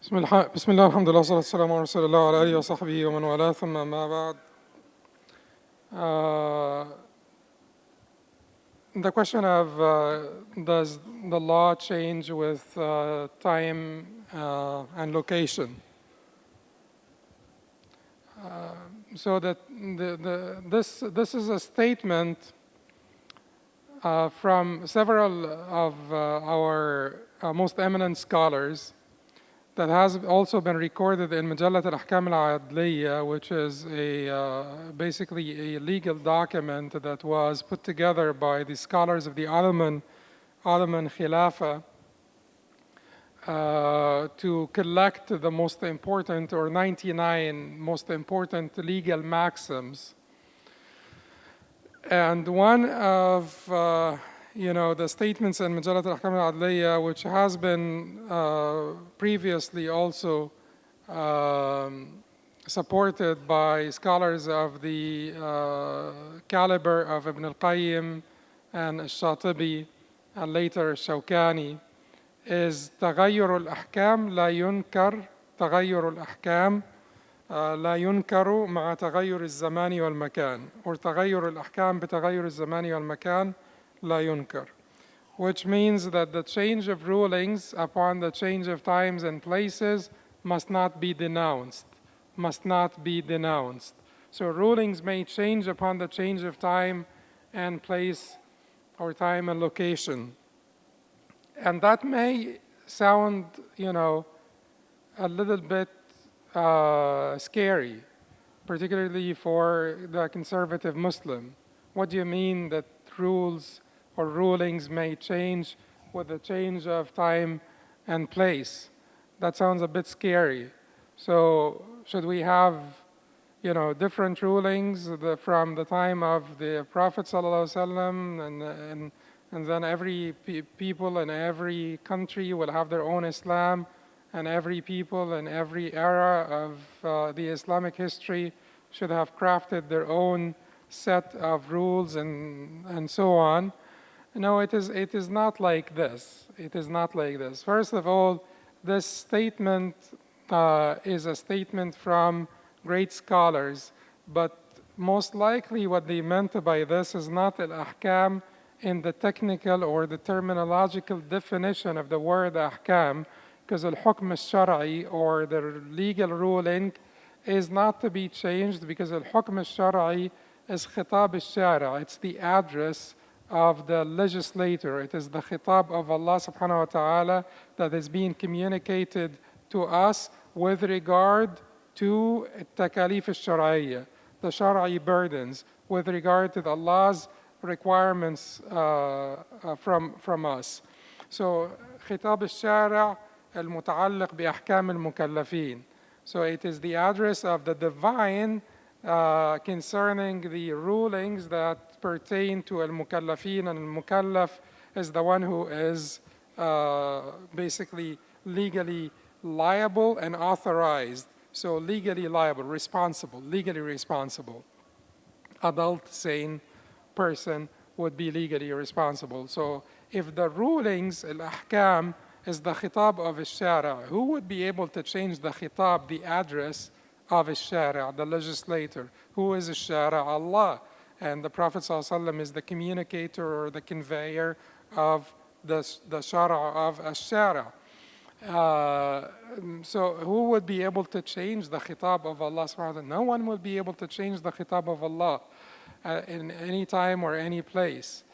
بسم الله الحمد لله والصلاة والسلام على رسول الله وعلى آله وصحبه ومن والاه ثم ما بعد. The question of does the law change with time and location? So that this is a statement from several of our most eminent scholars that has also been recorded in Majallat al-Ahkam al-Adliya, which is basically a legal document that was put together by the scholars of the Ottoman Khilafah to collect the most important, or 99 most important legal maxims. And one of the statements in Majallat al-Ahkam al-Adliya, which has been previously also supported by scholars of the caliber of Ibn al-Qayyim and al-Shatibi and later al-Shawkani, is تغير الأحكام لا ينكر تغير الأحكام لا ينكر مع تغير الزمان والمكان، or تغير الأحكام بتغير الزمان والمكان لا ينكر, which means that the change of rulings upon the change of times and places must not be denounced, must not be denounced. So rulings may change upon the change of time and place, or time and location. And that may sound, a little bit scary, particularly for the conservative Muslim. What do you mean that rules or rulings may change with the change of time and place? That sounds a bit scary. So should we have, different rulings from the time of the Prophet ﷺ, and then every people in every country will have their own Islam, and every people in every era of the Islamic history should have crafted their own set of rules and so on? No, it is not like this. It is not like this. First of all, this statement is a statement from great scholars, but most likely what they meant by this is not al-ahkam in the technical or the terminological definition of the word ahkam, because al-hukm al-shar'i, or the legal ruling, is not to be changed, because al-hukm al-shar'i is khiṭâb al-shari'. It's the address of the legislator. It is the khiṭâb of Allah subhanahu wa ta'ala that is being communicated to us with regard to takalif al-shar'iyya, the shar'i burdens, with regard to Allah's requirements from us. So khiṭâb al-shari' al-muta'alliq bi-ahkam al-mukallafin. So it is the address of the divine concerning the rulings that pertain to al-mukallafin, and al-mukallaf is the one who is basically legally liable and authorized. So legally liable, responsible, legally responsible. Adult, sane person would be legally responsible. So if the rulings, al-ahkam, is the khiṭâb of al-shari', who would be able to change the khiṭâb, the address of al-shari', the legislator? Who is al-shari'? Allah. And the Prophet ﷺ is the communicator or the conveyor of the shara' of al-shari'. So who would be able to change the khiṭâb of Allah subhanahu wa ta'ala? No one will be able to change the khiṭâb of Allah in any time or any place.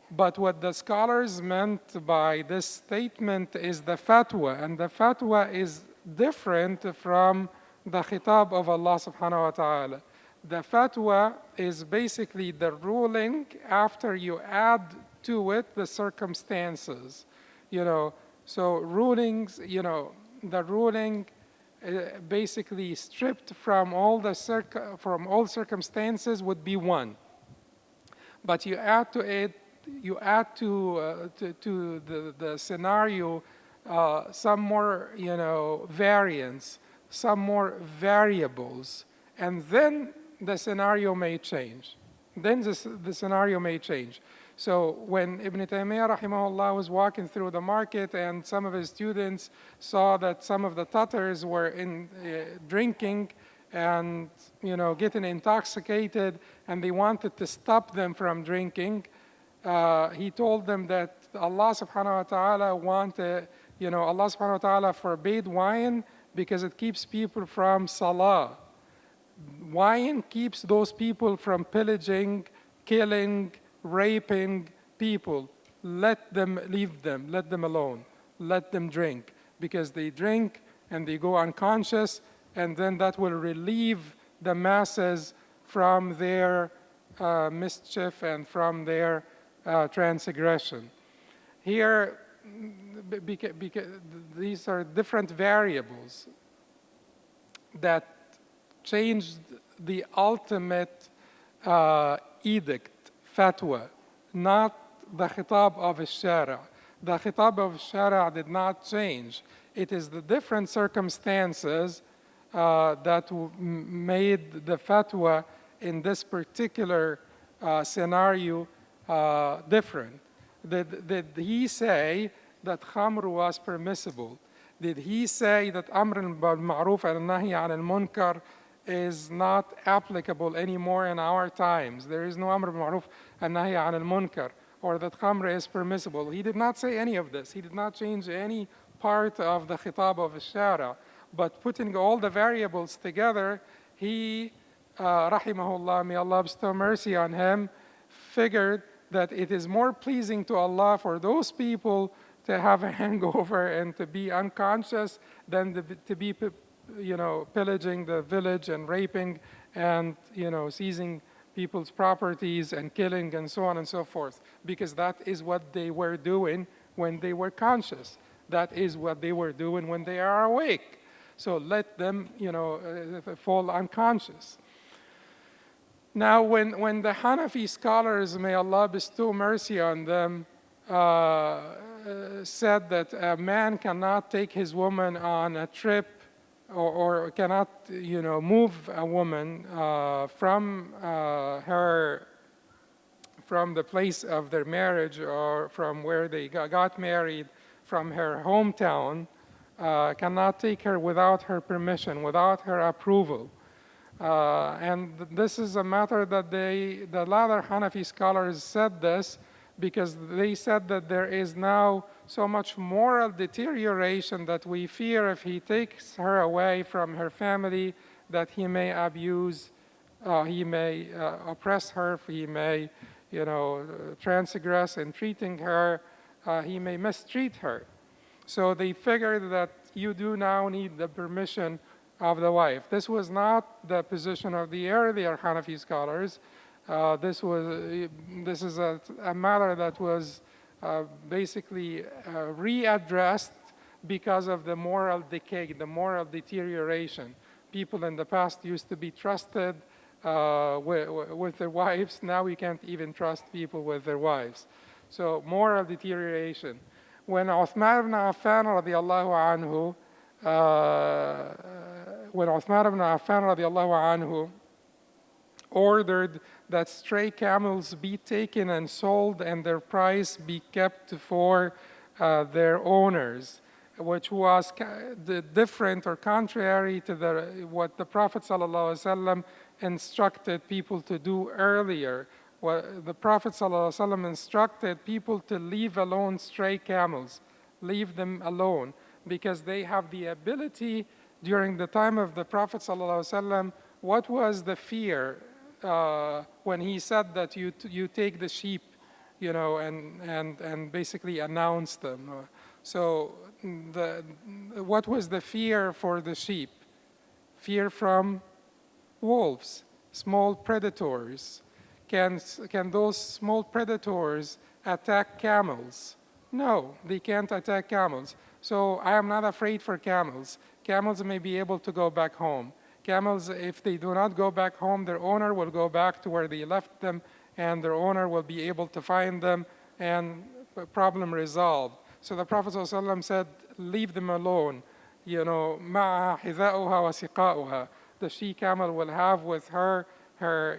But what the scholars meant by this statement is the fatwa, and the fatwa is different from the khiṭâb of Allah subhanahu wa ta'ala. The fatwa is basically the ruling after you add to it the circumstances. So rulings, the ruling basically stripped from all circumstances would be one. But you add to it, to the scenario some more, variants, some more variables, and then the scenario may change. The scenario may change. So when Ibn Taymiyyah rahimahullah was walking through the market and some of his students saw that some of the Tatars were drinking and getting intoxicated, and they wanted to stop them from drinking, he told them that Allah subhanahu wa ta'ala Allah subhanahu wa ta'ala forbade wine because it keeps people from salah. Wine keeps those people from pillaging, killing, raping people. Let them alone. Let them drink, because they drink and they go unconscious, and then that will relieve the masses from their mischief and from their transgression. Here, because these are different variables that changed the ultimate edict, fatwa, not the khiṭâb of Sharia. The khiṭâb of Sharia did not change. It is the different circumstances that made the fatwa in this particular scenario different. Did he say that khamr was permissible? Did he say that amr bil-ma'ruf and nahy al-munkar is not applicable anymore in our times? There is no amr bil-ma'ruf and nahy al-munkar, or that khamr is permissible. He did not say any of this. He did not change any part of the khiṭâb of Sharia. But putting all the variables together, he, rahimahullah, may Allah bestow mercy on him, figured that it is more pleasing to Allah for those people to have a hangover and to be unconscious than to be, pillaging the village and raping and, seizing people's properties and killing and so on and so forth, because that is what they were doing when they were conscious. That is what they were doing when they are awake. So let them, fall unconscious. Now, when the Hanafi scholars, may Allah bestow mercy on them, said that a man cannot take his woman on a trip or cannot, move a woman from the place of their marriage or from where they got married, from her hometown, cannot take her without her permission, without her approval. And this is a matter that the latter Hanafi scholars said this because they said that there is now so much moral deterioration that we fear if he takes her away from her family, that he may abuse, he may oppress her, he may, transgress in treating her, he may mistreat her. So they figured that you do now need the permission of the wife. This was not the position of the earlier Hanafi scholars. This is a matter that was basically readdressed because of the moral decay, the moral deterioration. People in the past used to be trusted with their wives. Now we can't even trust people with their wives. So moral deterioration. When Uthman ibn Affan radiallahu anhu, ordered that stray camels be taken and sold and their price be kept for their owners, which was different or contrary to what the Prophet ﷺ instructed people to do earlier. The Prophet ﷺ instructed people to leave alone stray camels, leave them alone, because they have the ability. During the time of the Prophet ﷺ, what was the fear when he said that you take the sheep, and basically announce them? So what was the fear for the sheep? Fear from wolves, small predators. Can those small predators attack camels? No, they can't attack camels. So I am not afraid for camels. Camels may be able to go back home. Camels, if they do not go back home, their owner will go back to where they left them, and their owner will be able to find them, and problem resolved. So the Prophet ﷺ said, leave them alone. مَعَهَا حِذَاؤُهَا وَسِقَاؤُهَا. The she-camel will have with her, her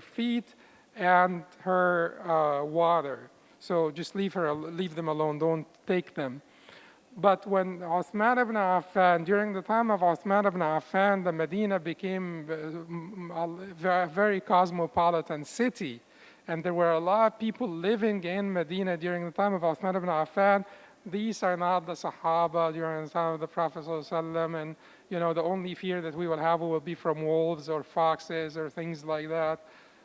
feet, and her water. So just leave them alone, don't take them. But when Uthman ibn Affan, during the time of Uthman ibn Affan, the Medina became a very cosmopolitan city. And there were a lot of people living in Medina during the time of Uthman ibn Affan. These are not the Sahaba during the time of the Prophet ﷺ, and the only fear that we will have will be from wolves or foxes or things like that.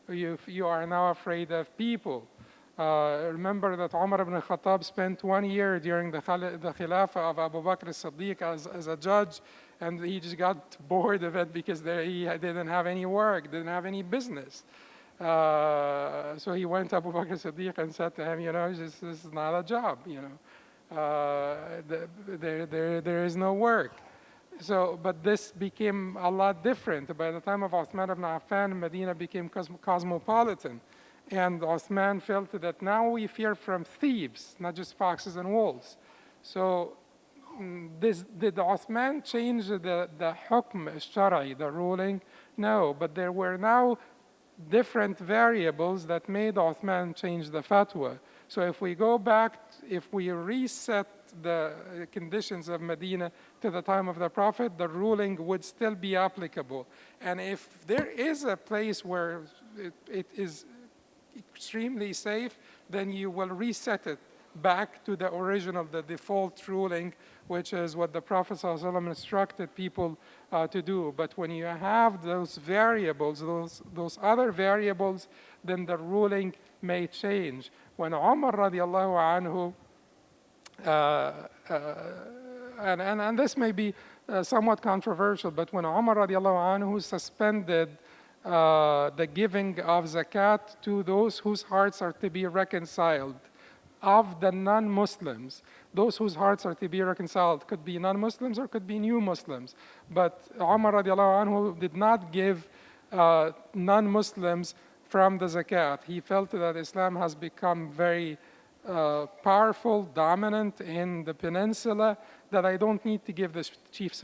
You are now afraid of people. Remember that Umar ibn Khattab spent 1 year during the Khilafah of Abu Bakr as-Siddiq as a judge, and he just got bored of it because he didn't have any work, didn't have any business. So he went to Abu Bakr as-Siddiq and said to him, this is not a job, there is no work. So, but this became a lot different. By the time of Uthman ibn Affan, Medina became cosmopolitan. And Uthman felt that now we fear from thieves, not just foxes and wolves. So did Uthman change the hukm al-Shari, the ruling? No, but there were now different variables that made Uthman change the fatwa. So if we go back, if we reset the conditions of Medina to the time of the Prophet, the ruling would still be applicable. And if there is a place where it is extremely safe, then you will reset it back to the original, the default ruling, which is what the Prophet ﷺ instructed people to do. But when you have those variables, those other variables, then the ruling may change. When Umar radiallahu anhu, and this may be somewhat controversial, but when Umar radiallahu anhu suspended the giving of zakat to those whose hearts are to be reconciled, of the non-Muslims, those whose hearts are to be reconciled could be non-Muslims or could be new Muslims. But Umar radiallahu anhu did not give non-Muslims from the zakat. He felt that Islam has become very powerful, dominant in the peninsula, that I don't need to give the chiefs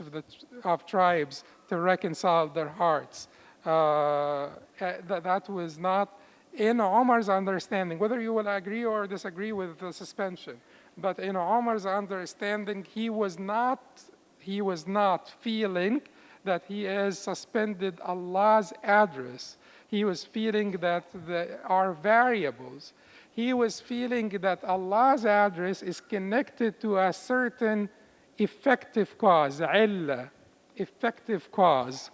of tribes to reconcile their hearts. That was not in Umar's understanding, whether you will agree or disagree with the suspension. But in Umar's understanding, he was not feeling that he has suspended Allah's address. He was feeling that there are variables. He was feeling that Allah's address is connected to a certain effective cause, illah, effective cause.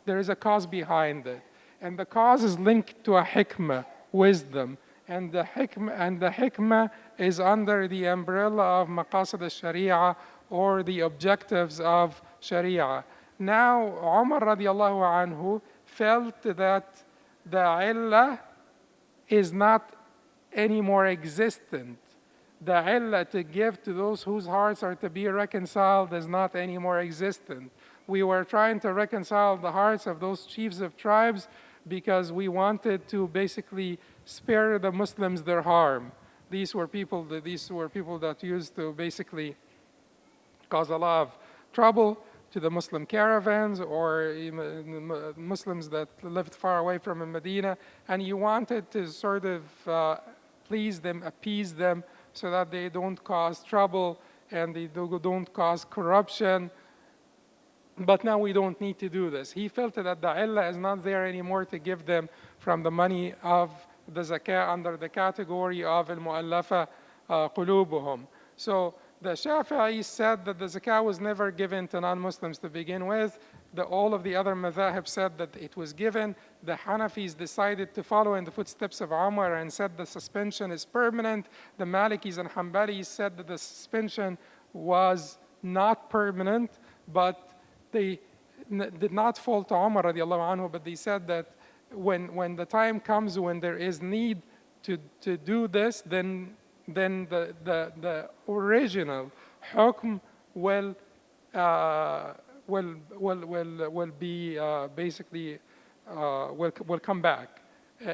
There is a cause behind it. And the cause is linked to a hikmah, wisdom. And the hikmah is under the umbrella of maqasid al-Sharia, or the objectives of Sharia. Now, Umar radiallahu anhu felt that the illah is not anymore existent. The illah to give to those whose hearts are to be reconciled is not anymore existent. We were trying to reconcile the hearts of those chiefs of tribes because we wanted to basically spare the Muslims their harm. These were people that used to basically cause a lot of trouble to the Muslim caravans or Muslims that lived far away from Medina, and you wanted to sort of please them, appease them, so that they don't cause trouble and they don't cause corruption. But now we don't need to do this. He felt that the illah is not there anymore to give them from the money of the zakah under the category of al-mu'allafa qulubuhum. So the Shafi'i said that the zakah was never given to non-Muslims to begin with. All of the other madhahib said that it was given. The Hanafis decided to follow in the footsteps of Umar and said the suspension is permanent. The Malikis and Hanbalis said that the suspension was not permanent, but they did not fall to Umar radiallahu anhu, but they said that when the time comes when there is need to do this, then the original hukm will be basically will come back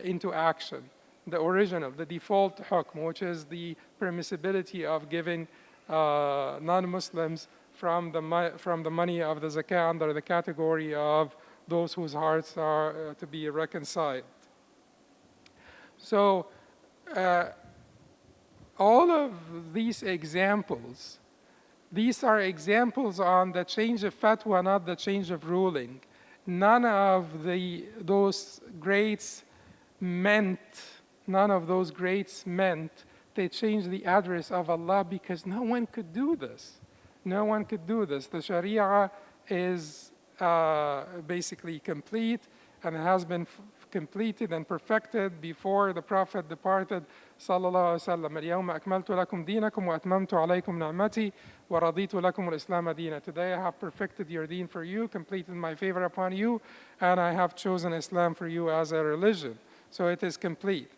into action. The original, the default hukm, which is the permissibility of giving non-Muslims from the money of the zakah under the category of those whose hearts are to be reconciled. So all of these examples, these are examples on the change of fatwa, not the change of ruling. None of those greats meant they changed the address of Allah, because no one could do this. No one could do this. The Sharia is basically complete and has been completed and perfected before the Prophet departed. Sallallahu alaihi wasallam. اليوم أكملت لكم دينكم وأتممت عليكم نعمتي ورضيت لكم الإسلام دينا. Today I have perfected your deen for you, completed my favor upon you, and I have chosen Islam for you as a religion. So it is complete.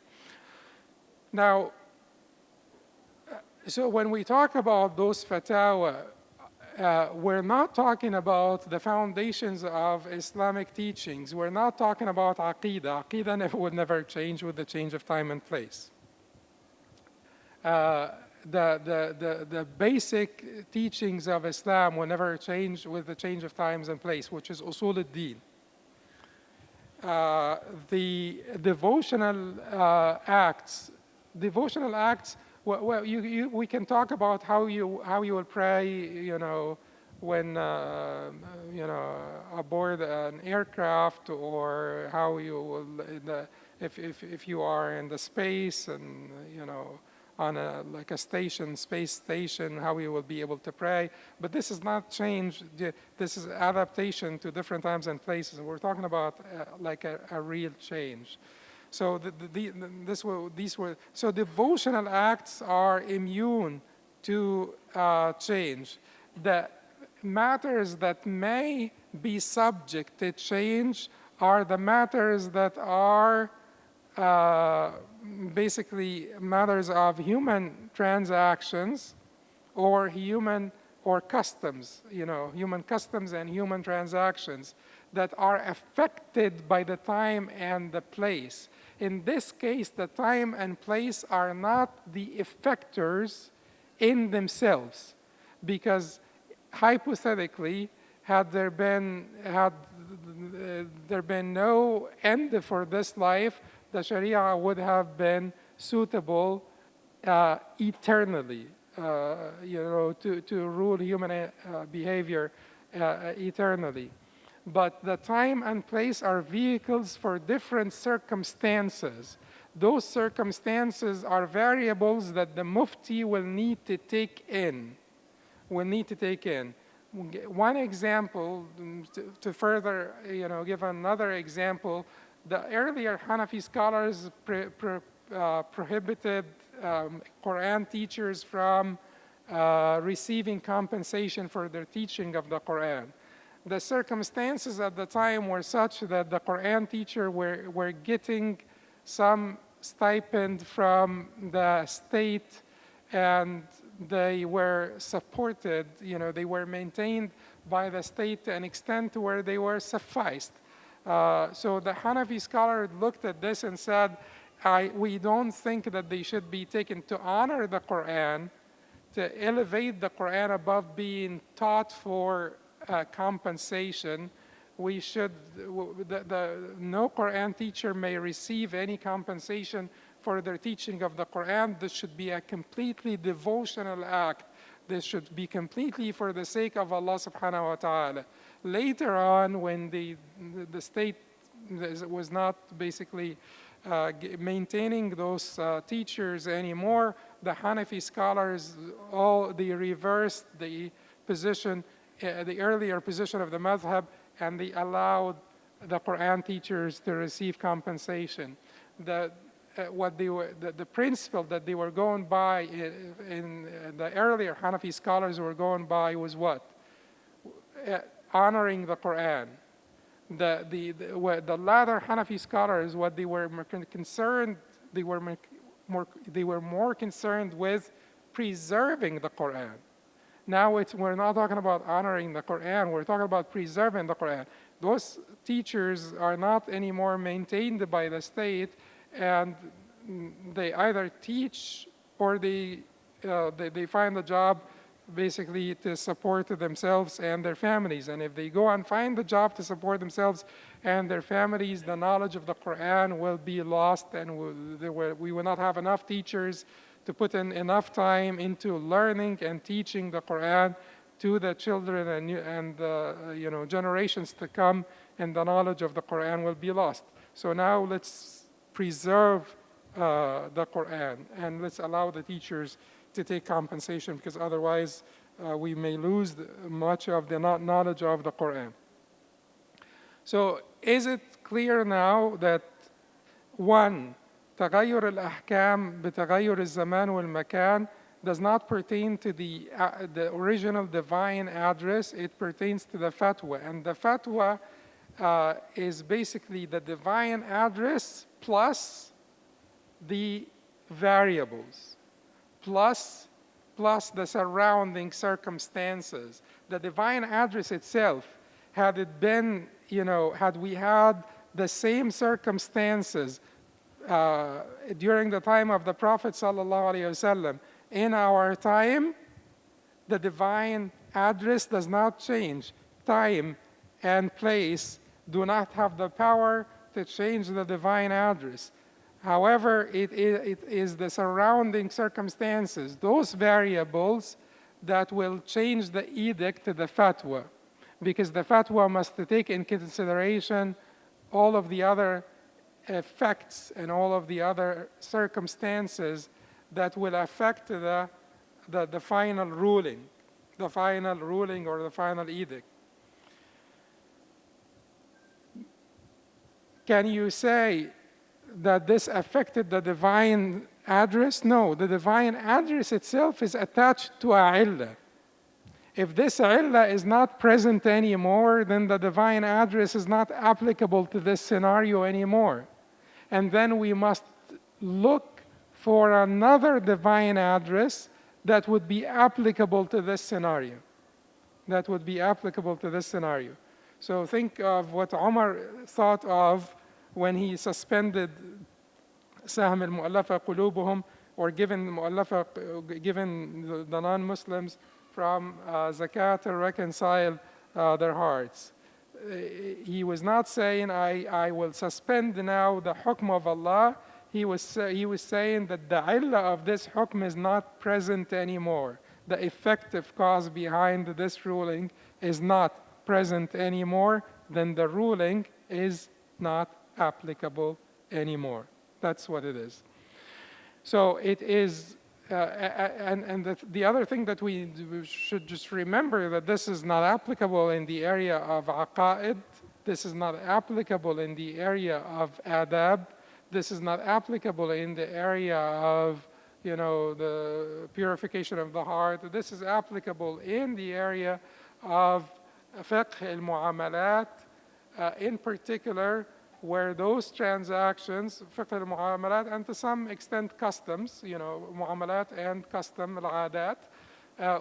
Now, so when we talk about those fatwa, we're not talking about the foundations of Islamic teachings. We're not talking about aqidah. Aqidah would never change with the change of time and place. The basic teachings of Islam will never change with the change of times and place, which is usul al-Deen. The devotional acts, well, we can talk about how you will pray, when aboard an aircraft, or how you will if you are in the space and on like a space station, how you will be able to pray. But this is not change. This is adaptation to different times and places. We're talking about like a real change. So so devotional acts are immune to change. The matters that may be subject to change are the matters that are basically matters of human transactions or customs, human customs and human transactions that are affected by the time and the place. In this case, the time and place are not the effectors in themselves, because hypothetically, had there been no end for this life, the Sharia would have been suitable eternally, to rule human behavior eternally. But the time and place are vehicles for different circumstances. Those circumstances are variables that the mufti will need to take in. One example, to further, give another example, the earlier Hanafi scholars prohibited Quran teachers from receiving compensation for their teaching of the Quran. The circumstances at the time were such that the Quran teacher were getting some stipend from the state, and they were supported, they were maintained by the state to an extent where they were sufficed. So the Hanafi scholar looked at this and said, we don't think that they should be taken to honor the Quran, to elevate the Quran above being taught for compensation. No Quran teacher may receive any compensation for their teaching of the Quran. This should be a completely devotional act. This should be completely for the sake of Allah subhanahu wa ta'ala. Later on, when the state was not basically maintaining those teachers anymore, the Hanafi scholars, they reversed the position, the earlier position of the madhab, and they allowed the Quran teachers to receive compensation. The principle that they were going by in the earlier Hanafi scholars were going by was what? Honoring the Quran. The latter Hanafi scholars, what they were concerned, they were more concerned with preserving the Quran. Now we're not talking about honoring the Quran, we're talking about preserving the Quran. Those teachers are not anymore maintained by the state, and they either teach or they find a job basically to support themselves and their families. And if they go and find the job to support themselves and their families, the knowledge of the Quran will be lost, and we will not have enough teachers to put in enough time into learning and teaching the Quran to the children and generations to come, and the knowledge of the Quran will be lost. So now let's preserve the Quran, and let's allow the teachers to take compensation, because otherwise we may lose much of the knowledge of the Quran. So is it clear now that one, تغير الأحكام بتغير الزمان والمكان does not pertain to the original divine address, it pertains to the fatwa. And the fatwa is basically the divine address plus the variables, plus the surrounding circumstances. The divine address itself, had it been, had we had the same circumstances during the time of the Prophet ﷺ, in our time, the divine address does not change. Time and place do not have the power to change the divine address. However, it is the surrounding circumstances, those variables, that will change the edict to the fatwa, because the fatwa must take in consideration all of the other effects and all of the other circumstances that will affect the final ruling, or the final edict. Can you say that this affected the divine address? No, the divine address itself is attached to a illah. If this illah is not present anymore, then the divine address is not applicable to this scenario anymore. And then we must look for another divine address that would be applicable to this scenario. So think of what Umar thought of when he suspended سهم المؤلفة قلوبهم, or given the non-Muslims from Zakat to reconcile their hearts. He was not saying, I will suspend now the hukm of Allah. He was saying that the illah of this hukm is not present anymore. The effective cause behind this ruling is not present anymore, then the ruling is not applicable anymore. That's what it is. So it is, and the other thing that we should just remember, that this is not applicable in the area of aqa'id, this is not applicable in the area of adab, this is not applicable in the area of, the purification of the heart. This is applicable in the area of fiqh al-mu'amalat, in particular, where those transactions, fiqh al-mu'amalat, and to some extent customs, mu'amalat and custom, al-adat,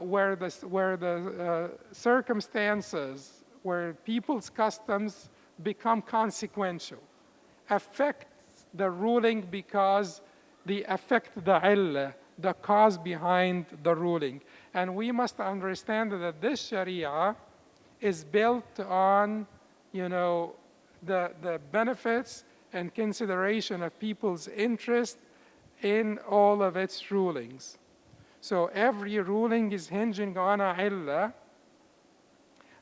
where the circumstances, where people's customs become consequential, affect the ruling because they affect the illah, the cause behind the ruling. And we must understand that this Sharia is built on, the benefits and consideration of people's interest in all of its rulings. So every ruling is hinging on a illah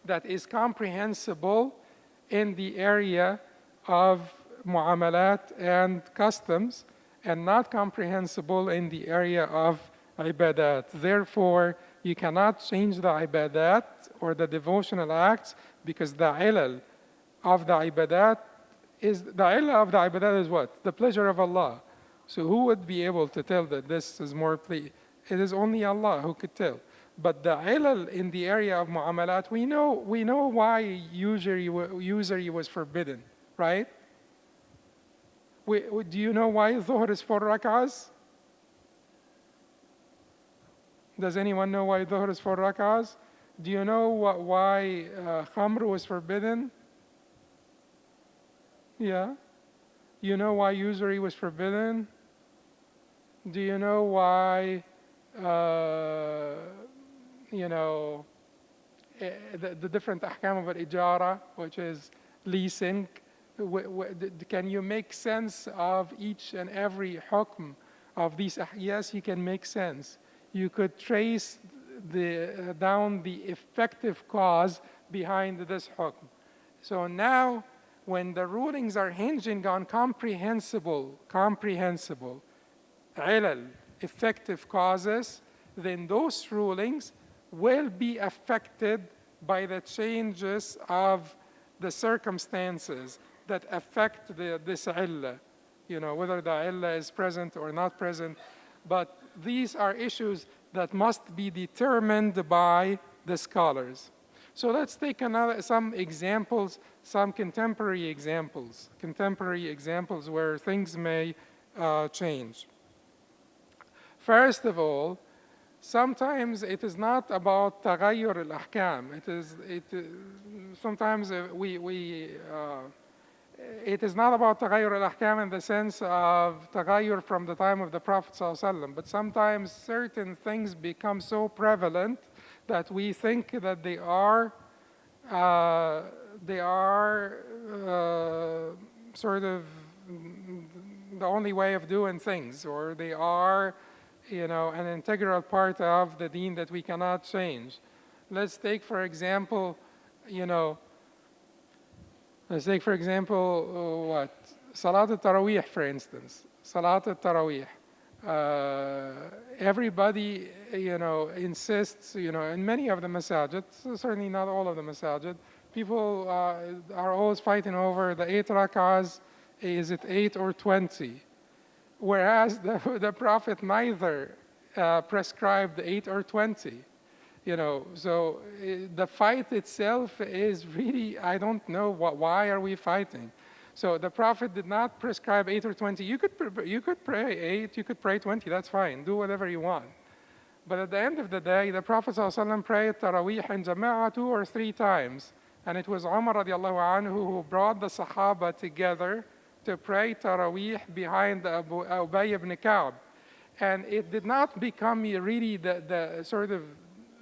that is comprehensible in the area of mu'amalat and customs, and not comprehensible in the area of ibadat. Therefore, you cannot change the ibadat or the devotional acts, because the ilal of the ibadat is what? The pleasure of Allah. So who would be able to tell that this is more pleasing? It is only Allah who could tell. But the ilal in the area of mu'amalat, we know why usury was forbidden, right? Do you know why Dhuhr is 4 rak'ahs? Does anyone know why Dhuhr is 4 rak'ahs? Do you know why Khamr was forbidden? Yeah. You know why usury was forbidden? Do you know why you know, the different ahkam of al-ijara, which is leasing. Can you make sense of each and every hukm of these? Yes, you can make sense. You could trace down the effective cause behind this hukm. So now, when the rulings are hinging on comprehensible, ilal, effective causes, then those rulings will be affected by the changes of the circumstances that affect this illah, whether the illah is present or not present. But these are issues that must be determined by the scholars. So let's take some examples, some contemporary examples where things may change. First of all, sometimes it is not about تغير الأحكام. Sometimes it is not about تغير الأحكام in the sense of تغير from the time of the Prophet ﷺ, but sometimes certain things become so prevalent that we think that they are sort of the only way of doing things, or they are an integral part of the deen that we cannot change. Let's take, for example, what? Salat al-Tarawih, for instance. Salat al-Tarawih. Everybody, insists, in many of the masajid, certainly not all of the masajid, people are always fighting over the 8 rak'ahs, is it 8 or 20? Whereas the Prophet neither prescribed 8 or 20. So the fight itself is really, I don't know why are we fighting. So the Prophet did not prescribe 8 or 20. You could pray 8, you could pray 20, that's fine. Do whatever you want. But at the end of the day, the Prophet ﷺ prayed Taraweeh in Jama'ah 2 or 3 times. And it was Umar radiallahu anhu who brought the Sahaba together to pray Taraweeh behind Ubay ibn Ka'b. And it did not become really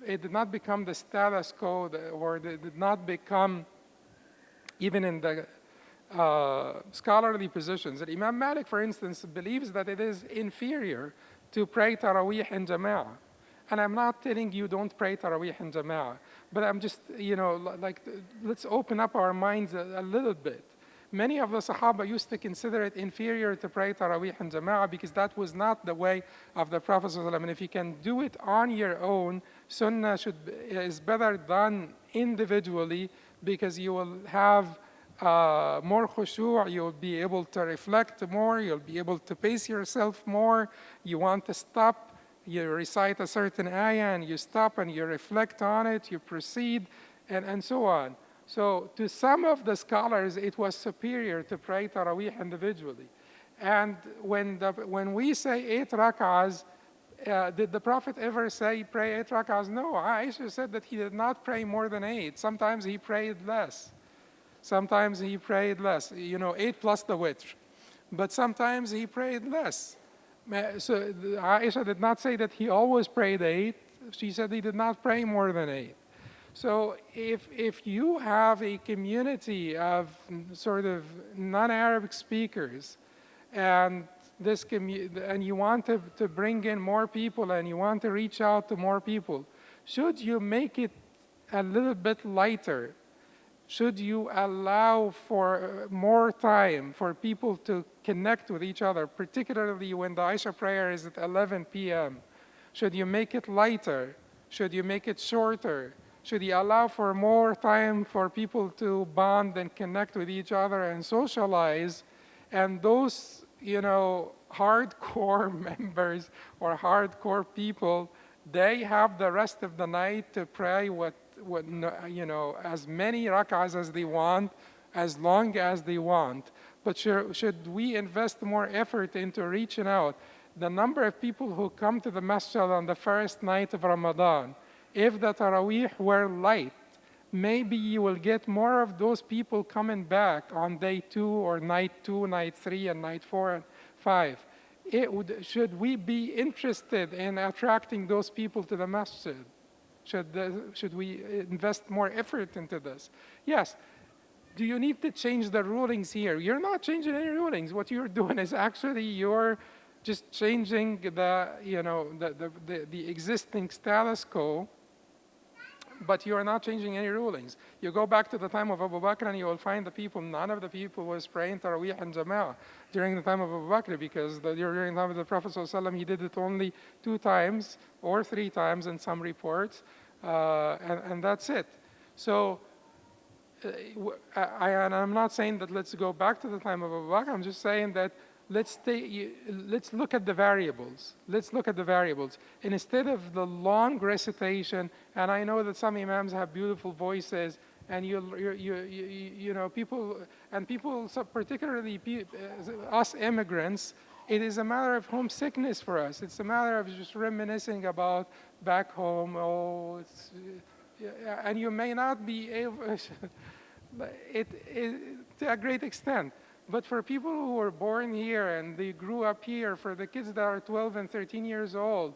it did not become the status quo, or it did not become, even in the scholarly positions. That Imam Malik, for instance, believes that it is inferior to pray Taraweeh in Jama'ah. And I'm not telling you don't pray Taraweeh in Jama'ah, but I'm just, let's open up our minds a little bit. Many of the Sahaba used to consider it inferior to pray Taraweeh in Jama'ah because that was not the way of the Prophet ﷺ. And if you can do it on your own, Sunnah is better done individually, because you will have more khushu', you'll be able to reflect more, you'll be able to pace yourself more. You want to stop, you recite a certain ayah and you stop and you reflect on it, you proceed, and so on. So to some of the scholars, it was superior to pray Taraweeh individually. And when we say 8 rak'ahs, did the Prophet ever say pray 8 rak'ahs? No, Aisha said that he did not pray more than 8. Sometimes he prayed less. 8 plus the witr. But sometimes he prayed less. So Aisha did not say that he always prayed 8. She said he did not pray more than 8. So if you have a community of sort of non-Arabic speakers, and you want to bring in more people and you want to reach out to more people, should you make it a little bit lighter? Should you allow for more time for people to connect with each other, particularly when the Isha prayer is at 11 p.m.? Should you make it lighter? Should you make it shorter? Should you allow for more time for people to bond and connect with each other and socialize? And those, hardcore members or hardcore people, they have the rest of the night to pray as many rak'ahs as they want, as long as they want. But should we invest more effort into reaching out? The number of people who come to the masjid on the first night of Ramadan, if the Taraweeh were light, maybe you will get more of those people coming back on day 2 or night 2, night 3, and night 4 and 5. Should we be interested in attracting those people to the masjid? Should we invest more effort into this? Yes. Do you need to change the rulings here? You're not changing any rulings. What you're doing is actually you're just changing the existing status quo, but you are not changing any rulings. You go back to the time of Abu Bakr and you will find none of the people was praying Taraweeh and Jama'ah during the time of Abu Bakr, because during the time of the Prophet ﷺ, he did it only 2 times or 3 times in some reports, and that's it. So, I'm not saying that let's go back to the time of Abu Bakr. I'm just saying that let's look at the variables. Let's look at the variables. And instead of the long recitation, and I know that some imams have beautiful voices, and people, so particularly us immigrants, it is a matter of homesickness for us. It's a matter of just reminiscing about back home. And you may not be able, to a great extent. But for people who were born here and they grew up here, for the kids that are 12 and 13 years old,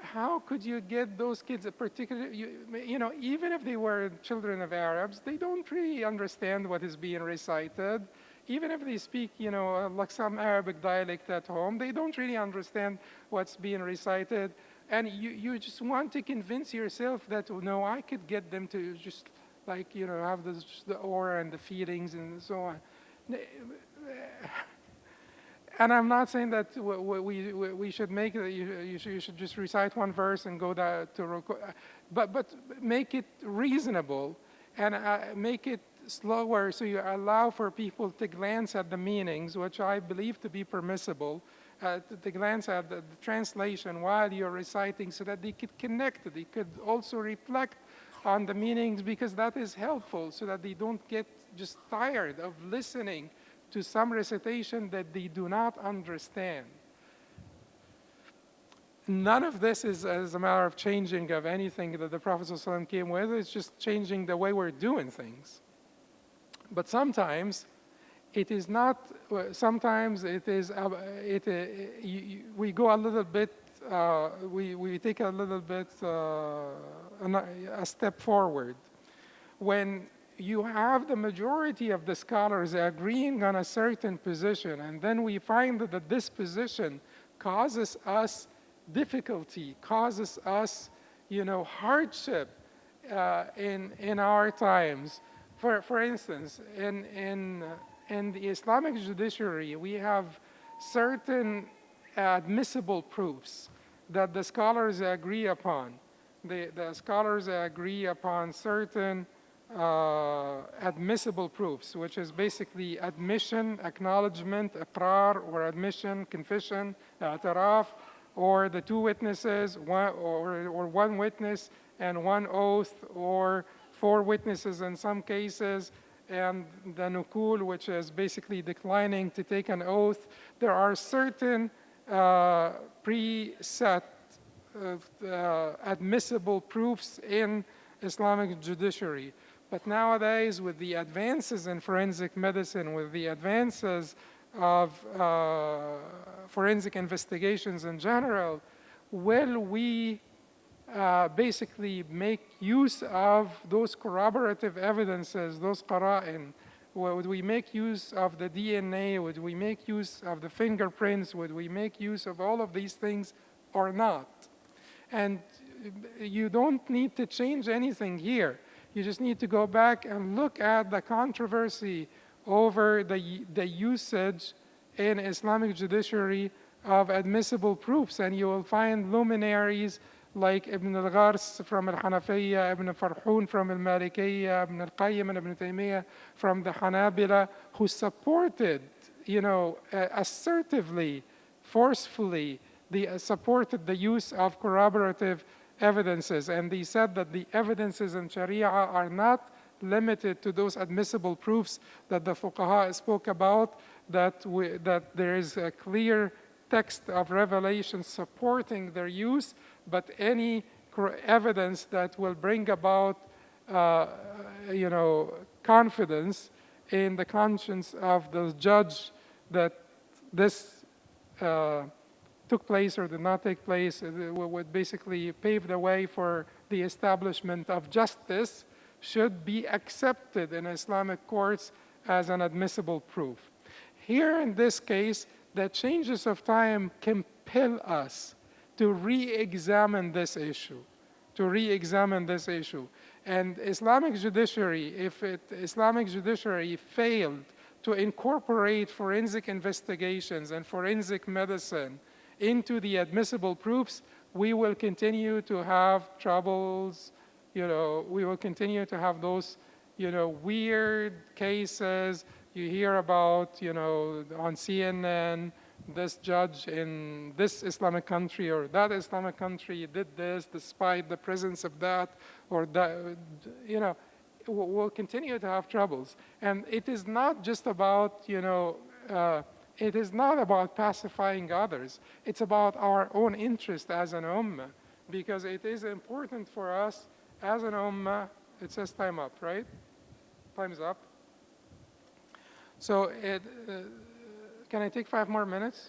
how could you get those kids, even if they were children of Arabs, they don't really understand what is being recited. Even if they speak, like some Arabic dialect at home, they don't really understand what's being recited. And you just want to convince yourself that, no, I could get them to just have the aura and the feelings and so on. And I'm not saying that we should make it, you should just recite one verse and go to ruku', but make it reasonable and make it slower, so you allow for people to glance at the meanings, which I believe to be permissible, to glance at the translation while you're reciting, so that they could connect. They could also reflect on the meanings, because that is helpful, so that they don't get just tired of listening to some recitation that they do not understand. None of this is as a matter of changing of anything that the Prophet ﷺ came with. It's just changing the way we're doing things. But sometimes it is not. Sometimes it is. We go a little bit. We take a little bit a step forward when you have the majority of the scholars agreeing on a certain position, and then we find that this position causes us difficulty, causes us, hardship in our times. For instance, in the Islamic judiciary, we have certain admissible proofs that the scholars agree upon. The scholars agree upon certain admissible proofs, which is basically admission, acknowledgement, iqrar, or admission, confession, i'tiraf, or the 2 witnesses, or one witness and 1 oath, or 4 witnesses in some cases, and the nukul, which is basically declining to take an oath. There are certain preset admissible proofs in Islamic judiciary. But nowadays, with the advances in forensic medicine, with the advances of forensic investigations in general, will we basically make use of those corroborative evidences, those qara'in? Would we make use of the DNA? Would we make use of the fingerprints? Would we make use of all of these things or not? And you don't need to change anything here. You just need to go back and look at the controversy over the usage in Islamic judiciary of admissible proofs, and you will find luminaries like Ibn al-Ghars from al-Hanafiyya, Ibn Farhun from al-Malikiyya, Ibn al-Qayyim and Ibn Taymiyyah from the Hanabila, who supported, assertively, forcefully, they supported the use of corroborative evidences, and they said that the evidences in Sharia are not limited to those admissible proofs that the fuqaha spoke about, that there is a clear text of revelation supporting their use, but any evidence that will bring about confidence in the conscience of the judge that this took place or did not take place, would basically pave the way for the establishment of justice, should be accepted in Islamic courts as an admissible proof. Here in this case, the changes of time compel us to re-examine this issue, And Islamic judiciary, if Islamic judiciary failed to incorporate forensic investigations and forensic medicine into the admissible proofs, we will continue to have troubles, we will continue to have those, weird cases you hear about, on CNN, this judge in this Islamic country or that Islamic country did this despite the presence of that or that, we'll continue to have troubles. And it is not just about, it is not about pacifying others. It's about our own interest as an ummah, because it is important for us as an ummah. It says time up, right? Time's up. So can I take 5 more minutes?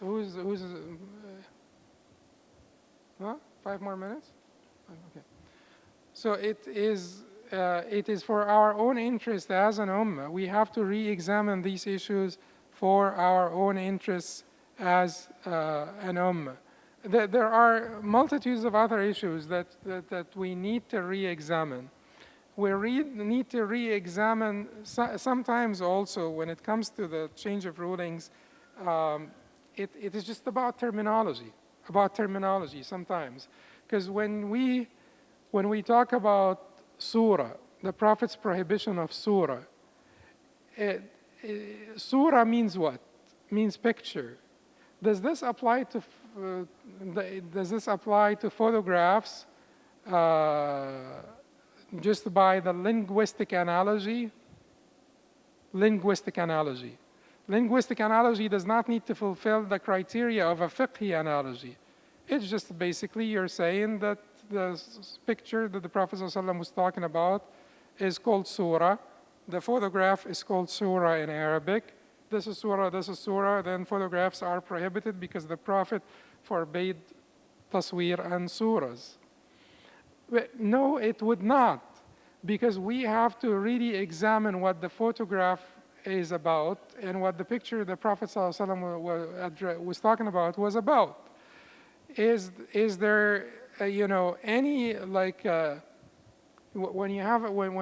Huh? 5 more minutes? Okay. So it is for our own interest as an ummah. We have to re-examine these issues for our own interests as an ummah. There are multitudes of other issues that we need to re-examine. We need to re-examine sometimes also when it comes to the change of rulings. It is just about terminology sometimes. Because when we talk about surah, the Prophet's prohibition of surah, surah means what? Means picture. Does this apply to photographs just by the linguistic analogy? Linguistic analogy does not need to fulfill the criteria of a fiqhi analogy. It's just basically you're saying that the picture that the Prophet ﷺ was talking about is called surah. The photograph is called surah in Arabic. This is surah, then photographs are prohibited because the Prophet forbade tasweer and surahs. No, it would not, because we have to really examine what the photograph is about and what the picture the Prophet ﷺ was talking about was about. Is there any when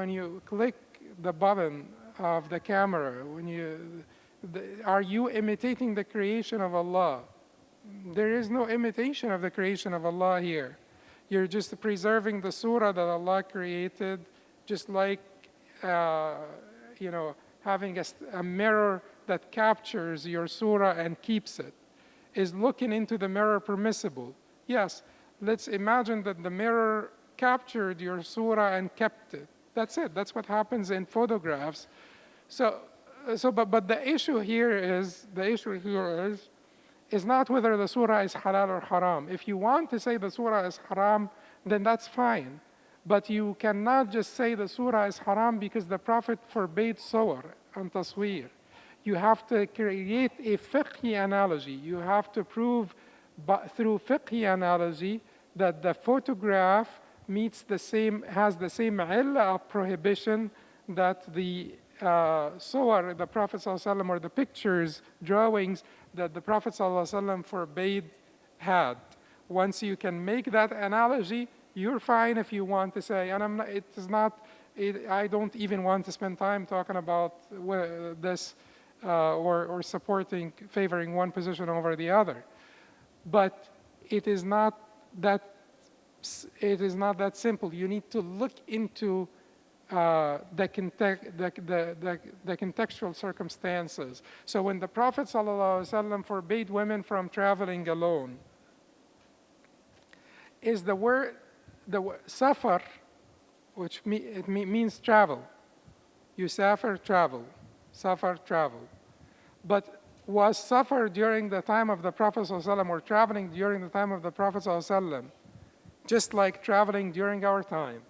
you click the button of the camera, are you imitating the creation of Allah? There is no imitation of the creation of Allah here. You're just preserving the surah that Allah created, just like having a mirror that captures your surah and keeps it. Is looking into the mirror permissible? Yes. Let's imagine that the mirror captured your surah and kept it. That's it. That's what happens in photographs. But the issue here is not whether the surah is halal or haram. If you want to say the surah is haram, then that's fine. But you cannot just say the surah is haram because the Prophet forbade sawr and tasweer. You have to create a fiqhi analogy. You have to prove through fiqhi analogy that the photograph has the same illah of prohibition that the sawr, the Prophet ﷺ, or the pictures, drawings that the Prophet ﷺ forbade had. Once you can make that analogy, you're fine if you want to say, and I don't even want to spend time talking about this or favoring one position over the other. But it is not that simple. You need to look into the contextual circumstances. So when the Prophet ﷺ forbade women from traveling alone, is the word safar, which means travel. Yusafir, travel. Safar, travel. But was safar during the time of the Prophet ﷺ or traveling during the time of the Prophet ﷺ just like traveling during our time?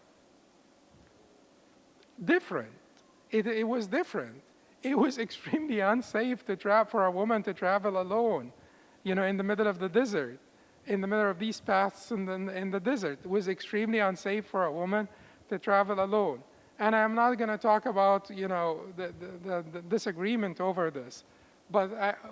Different. It was different. It was extremely unsafe for a woman to travel alone, in the middle of the desert. in the middle of these paths in the desert. It was extremely unsafe for a woman to travel alone. And I'm not going to talk about, the disagreement over this. But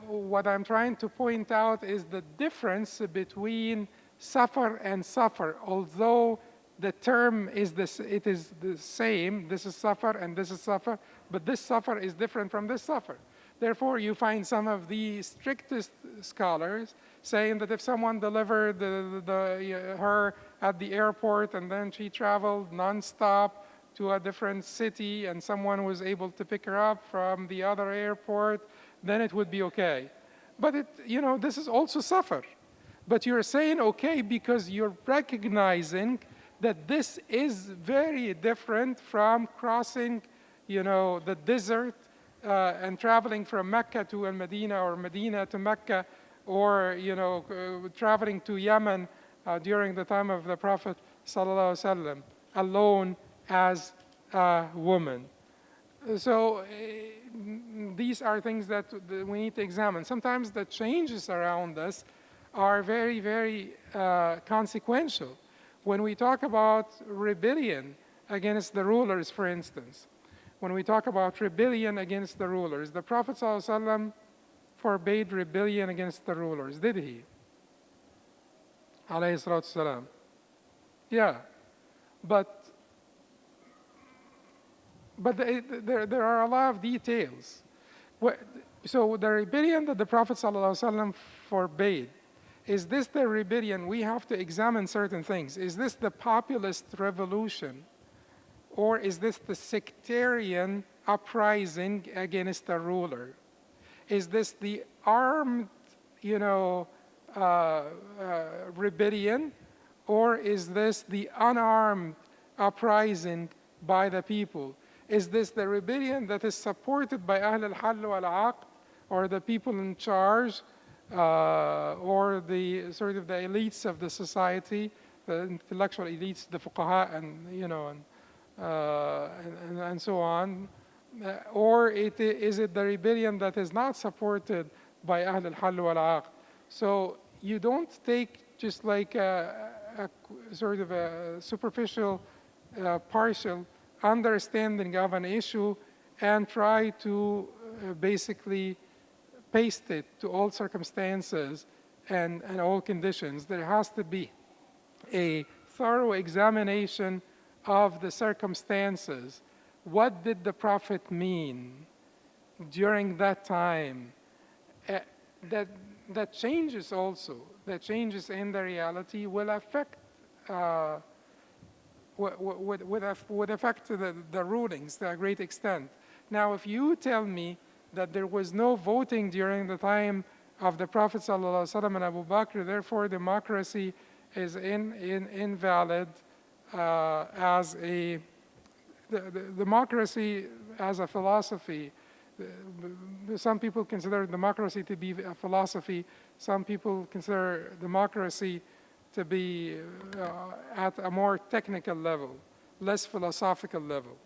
what I'm trying to point out is the difference between safar and safar. Although the term is it is the same, this is safar and this is safar, but this safar is different from this safar. Therefore, you find some of the strictest scholars saying that if someone delivered her at the airport and then she traveled nonstop to a different city and someone was able to pick her up from the other airport, then it would be okay. But this is also safar. But you're saying okay because you're recognizing that this is very different from crossing, the desert and traveling from Mecca to Al-Medina or Medina to Mecca, or traveling to Yemen during the time of the Prophet ﷺ, alone as a woman. So these are things that we need to examine. Sometimes the changes around us are very, very consequential. When we talk about rebellion against the rulers, for instance, when we talk about rebellion against the rulers, the Prophet ﷺ forbade rebellion against the rulers, did he? Alayhi salatu salam. Yeah, but there are a lot of details. So the rebellion that the Prophet ﷺ forbade, is this the rebellion? We have to examine certain things. Is this the populist revolution? Or is this the sectarian uprising against the ruler? Is this the armed, rebellion? Or is this the unarmed uprising by the people? Is this the rebellion that is supported by al-Hal wal-Aqd, or the people in charge, or the sort of the elites of the society, the intellectual elites, the fuqaha, and so on? Or is it the rebellion that is not supported by al-Hal wal-Aqd? So you don't take just like a sort of a superficial, partial understanding of an issue and try to basically paste it to all circumstances and all conditions. There has to be a thorough examination of the circumstances. What did the Prophet mean during that time? That changes also. That changes in the reality will affect would affect the rulings to a great extent. Now, if you tell me that there was no voting during the time of the Prophet ﷺ and Abu Bakr, therefore democracy is invalid as a democracy as a philosophy. Some people consider democracy to be a philosophy. Some people consider democracy to be at a more technical level, less philosophical level.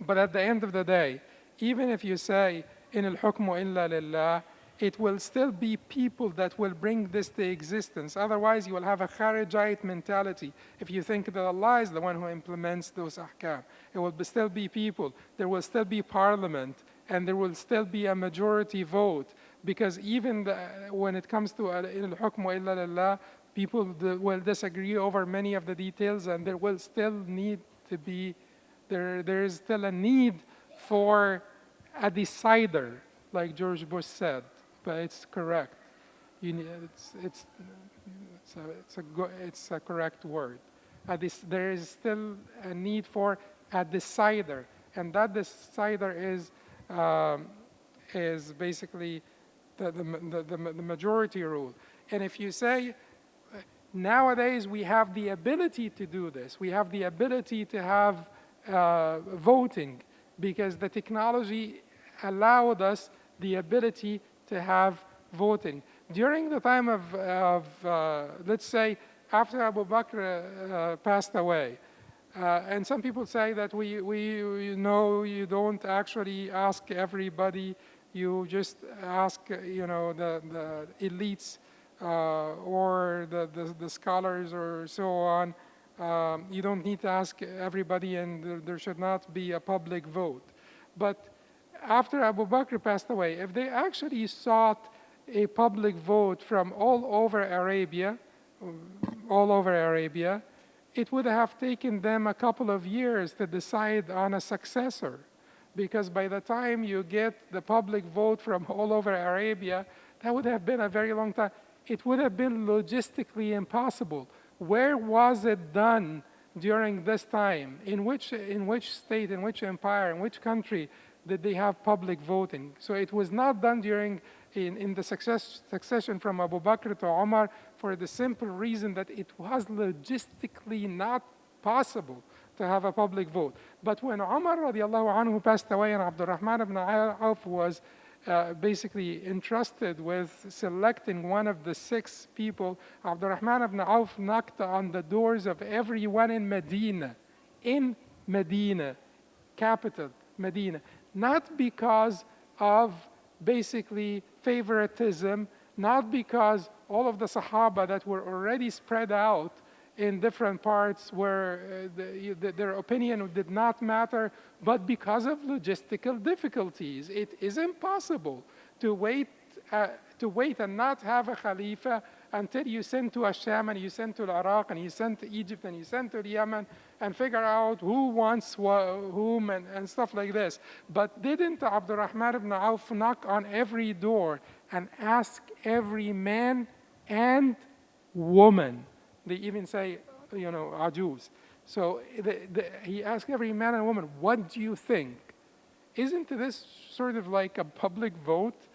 But at the end of the day, even if you say, in al-hukmu illa lillah, it will still be people that will bring this to existence. Otherwise, you will have a Kharijite mentality. If you think that Allah is the one who implements those ahkam, it will still be people. There will still be parliament, and there will still be a majority vote. Because even when it comes to al-hukmu illa lillah, people will disagree over many of the details, and there will still need to be, there is still a need for a decider, like George Bush said. But it's correct. It's a correct word. There is still a need for a decider, and that decider is basically the majority rule. And if you say nowadays we have the ability to do this, we have the ability to have voting, because the technology allowed us the ability to have voting. During the time of let's say, after Abu Bakr passed away, and some people say that we know you don't actually ask everybody, you just ask the elites or the scholars or so on. You don't need to ask everybody, and there should not be a public vote. But after Abu Bakr passed away, if they actually sought a public vote from all over Arabia, it would have taken them a couple of years to decide on a successor. Because by the time you get the public vote from all over Arabia, that would have been a very long time. It would have been logistically impossible. Where was it done during this time? In which state, in which empire, in which country did they have public voting? So it was not done in the succession from Abu Bakr to Umar, for the simple reason that it was logistically not possible to have a public vote. But when Umar radiallahu anhu passed away and Abdurrahman ibn Auf was basically entrusted with selecting one of the 6 people, Abdurrahman ibn Auf knocked on the doors of everyone in Medina, capital Medina, not because of basically favoritism, not because all of the Sahaba that were already spread out in different parts where their opinion did not matter, but because of logistical difficulties. It is impossible to wait and not have a Khalifa until you send to Asham, and you send to Iraq, and you send to Egypt, and you send to Yemen, and figure out who wants whom and stuff like this. But didn't Abdurrahman ibn Auf knock on every door and ask every man and woman? They even say, ajuz. So he asked every man and woman, what do you think? Isn't this sort of like a public vote?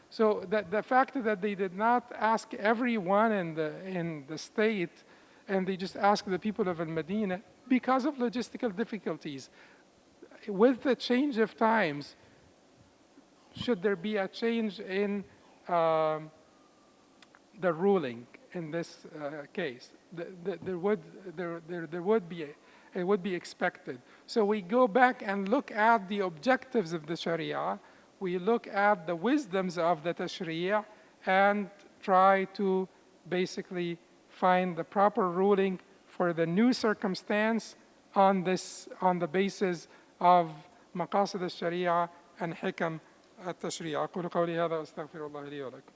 So the fact that they did not ask everyone in the state, and they just asked the people of Medina because of logistical difficulties. With the change of times, should there be a change in the ruling in this case? There would be it would be expected. So we go back and look at the objectives of the Sharia. We look at the wisdoms of the Tashri'ah and try to basically find the proper ruling for the new circumstance on the basis of مقاصد الشريعة and حكم التشريع. أقول قولي هذا وأستغفر الله لي ولكم.